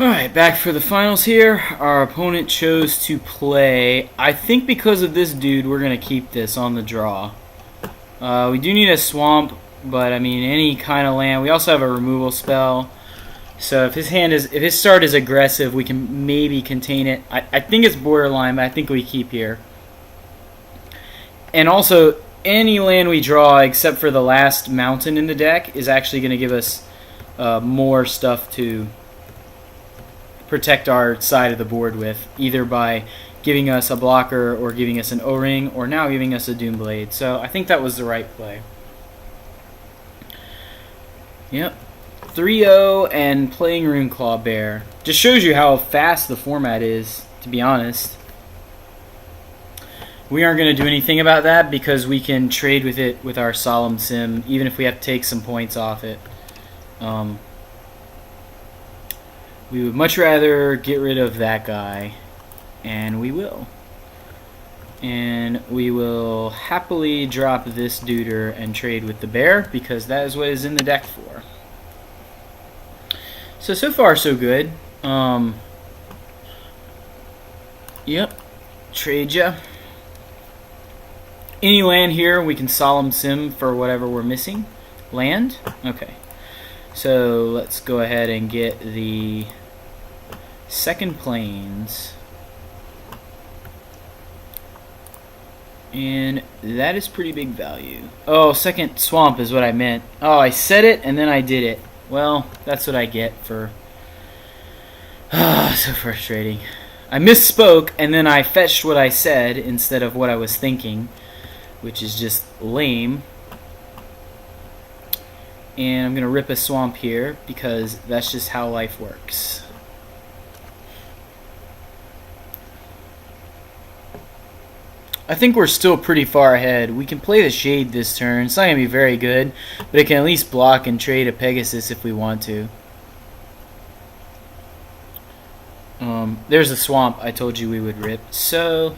Alright, back for the finals here. Our opponent chose to play. I think because of this dude, we're going to keep this on the draw. We do need a swamp, but I mean, any kind of land. We also have a removal spell. So if his start is aggressive, we can maybe contain it. I think it's borderline, but I think we keep here. And also, any land we draw, except for the last mountain in the deck, is actually going to give us more stuff to protect our side of the board with, either by giving us a blocker or giving us an O-ring, or now giving us a Doomblade. So I think that was the right play. Yep. 3-0 and playing Runeclaw Bear. Just shows you how fast the format is, to be honest. We aren't going to do anything about that because we can trade with it with our Solemn Sim, even if we have to take some points off it. We would much rather get rid of that guy, and we will. And we will happily drop this duder and trade with the bear, because that is what is in the deck for. So far so good. Yep. Trade ya. Any land here, we can Solemn Sim for whatever we're missing. Land? Okay. So let's go ahead and get the second plains. And that is pretty big value. Oh, second swamp is what I meant. Oh, I said it and then I did it. Well, that's what I get for... so frustrating. I misspoke and then I fetched what I said instead of what I was thinking, which is just lame. And I'm going to rip a swamp here because that's just how life works. I think we're still pretty far ahead. We can play the Shade this turn. It's not going to be very good, but it can at least block and trade a Pegasus if we want to. There's a swamp I told you we would rip. So,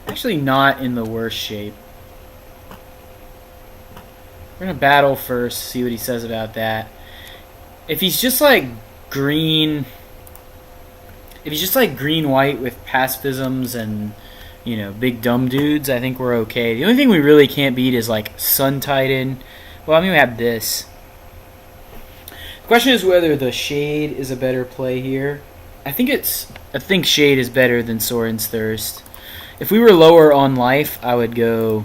actually not in the worst shape. We're going to battle first, see what he says about that. If he's just like green... If he's just like green-white with pacifisms and, you know, big dumb dudes, I think we're okay. The only thing we really can't beat is like Sun Titan. Well, I mean, we have this. The question is whether the Shade is a better play here. I think Shade is better than Sorin's Thirst. If we were lower on life, I would go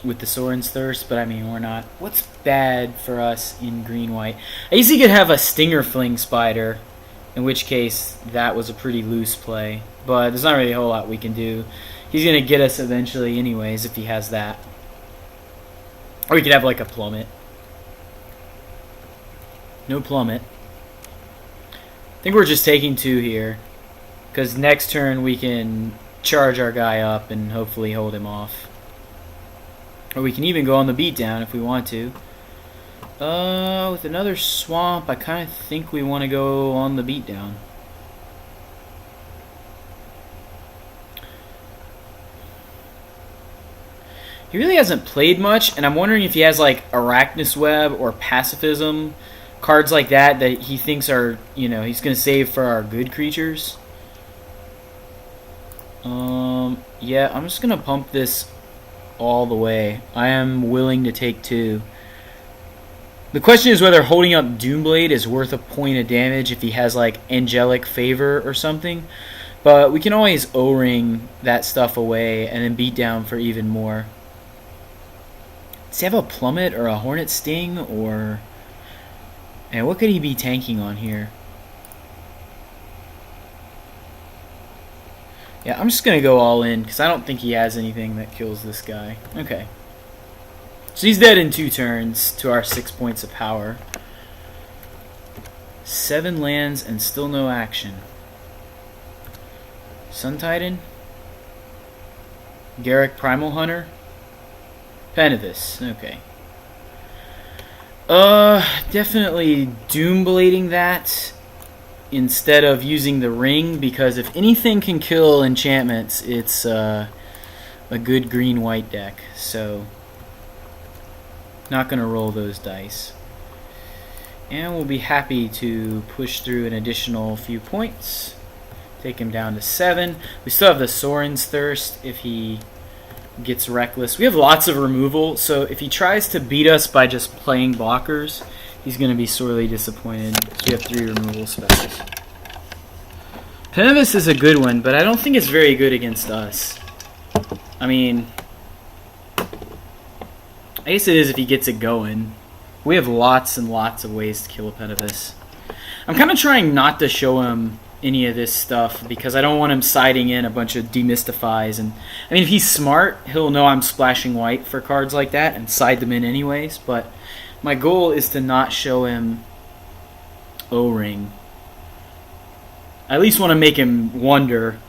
with the Sorin's Thirst, but I mean, we're not. What's bad for us in green-white? I guess he could have a Stinger Fling Spider, in which case that was a pretty loose play. But there's not really a whole lot we can do. He's going to get us eventually anyways if he has that. Or we could have like a Plummet. No Plummet. I think we're just taking 2 here, because next turn we can charge our guy up and hopefully hold him off. Or we can even go on the beatdown if we want to. With another swamp, I kind of think we want to go on the beatdown. He really hasn't played much, and I'm wondering if he has like Arachnus Web or Pacifism, cards like that he thinks are, you know, he's going to save for our good creatures. Yeah, I'm just going to pump this all the way. I am willing to take 2. The question is whether holding up Doomblade is worth a point of damage if he has like Angelic Favor or something. But we can always O-ring that stuff away and then beat down for even more. Does he have a Plummet or a Hornet Sting or... And what could he be tanking on here? Yeah, I'm just going to go all in because I don't think he has anything that kills this guy. Okay. So he's dead in 2 turns to our 6 points of power. 7 lands and still no action. Sun Titan? Garruk Primal Hunter? Pentavis. Okay. Definitely Doomblading that instead of using the ring, because if anything can kill enchantments, it's a good green-white deck. So, not going to roll those dice. And we'll be happy to push through an additional few points. Take him down to 7. We still have the Soren's Thirst if he gets reckless. We have lots of removal, so if he tries to beat us by just playing blockers, he's going to be sorely disappointed. So we have 3 removal spells. Penavus is a good one, but I don't think it's very good against us. I mean, I guess it is if he gets it going. We have lots and lots of ways to kill a Penavus. I'm kind of trying not to show him any of this stuff because I don't want him siding in a bunch of demystifies. And I mean, if he's smart, he'll know I'm splashing white for cards like that and side them in anyways. But my goal is to not show him O-Ring. I at least want to make him wonder.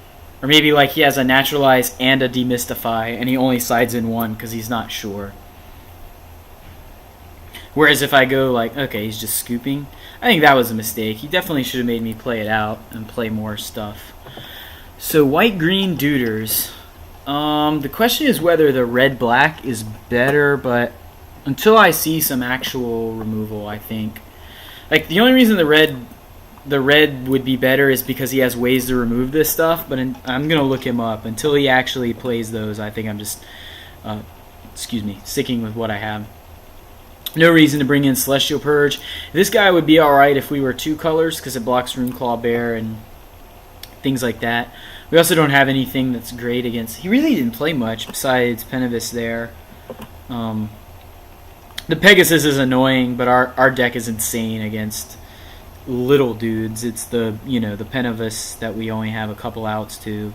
Or maybe like he has a naturalize and a demystify and he only sides in one because he's not sure. Whereas if I go like, okay, he's just scooping, I think that was a mistake. He definitely should have made me play it out and play more stuff. So white-green Duders. The question is whether the red-black is better, but until I see some actual removal, I think. Like, the only reason the red would be better is because he has ways to remove this stuff, but I'm going to look him up. Until he actually plays those, I think I'm just, sticking with what I have. No reason to bring in Celestial Purge. This guy would be alright if we were 2 colors because it blocks Runeclaw Bear and things like that. We also don't have anything that's great against... He really didn't play much besides Penavus there. The Pegasus is annoying, but our deck is insane against little dudes. It's the Penavus that we only have a couple outs to.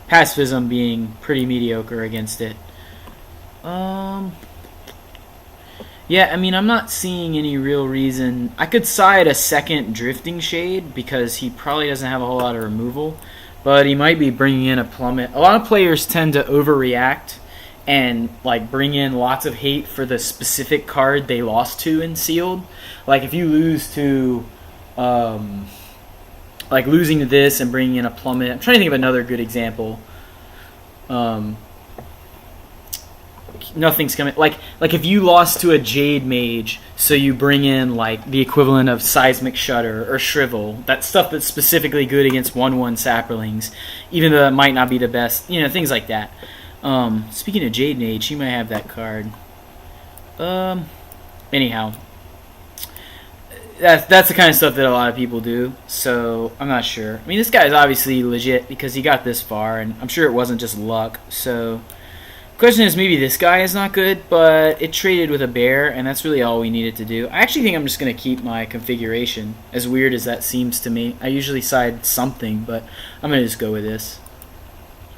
Pacifism being pretty mediocre against it. Yeah, I mean, I'm not seeing any real reason. I could side a second Drifting Shade because he probably doesn't have a whole lot of removal, but he might be bringing in a Plummet. A lot of players tend to overreact and like bring in lots of hate for the specific card they lost to in Sealed. Like if you lose to, like losing to this and bringing in a Plummet. I'm trying to think of another good example. Nothing's coming. Like if you lost to a Jade Mage, so you bring in like the equivalent of Seismic Shudder or Shrivel, that stuff that's specifically good against 1/1 Saprolings, even though that might not be the best, things like that. Speaking of Jade Mage, she might have that card. Anyhow, that's the kind of stuff that a lot of people do, so I'm not sure. I mean, this guy is obviously legit because he got this far, and I'm sure it wasn't just luck, so... Question is, maybe this guy is not good, but it traded with a bear, and that's really all we needed to do. I actually think I'm just going to keep my configuration, as weird as that seems to me. I usually side something, but I'm going to just go with this.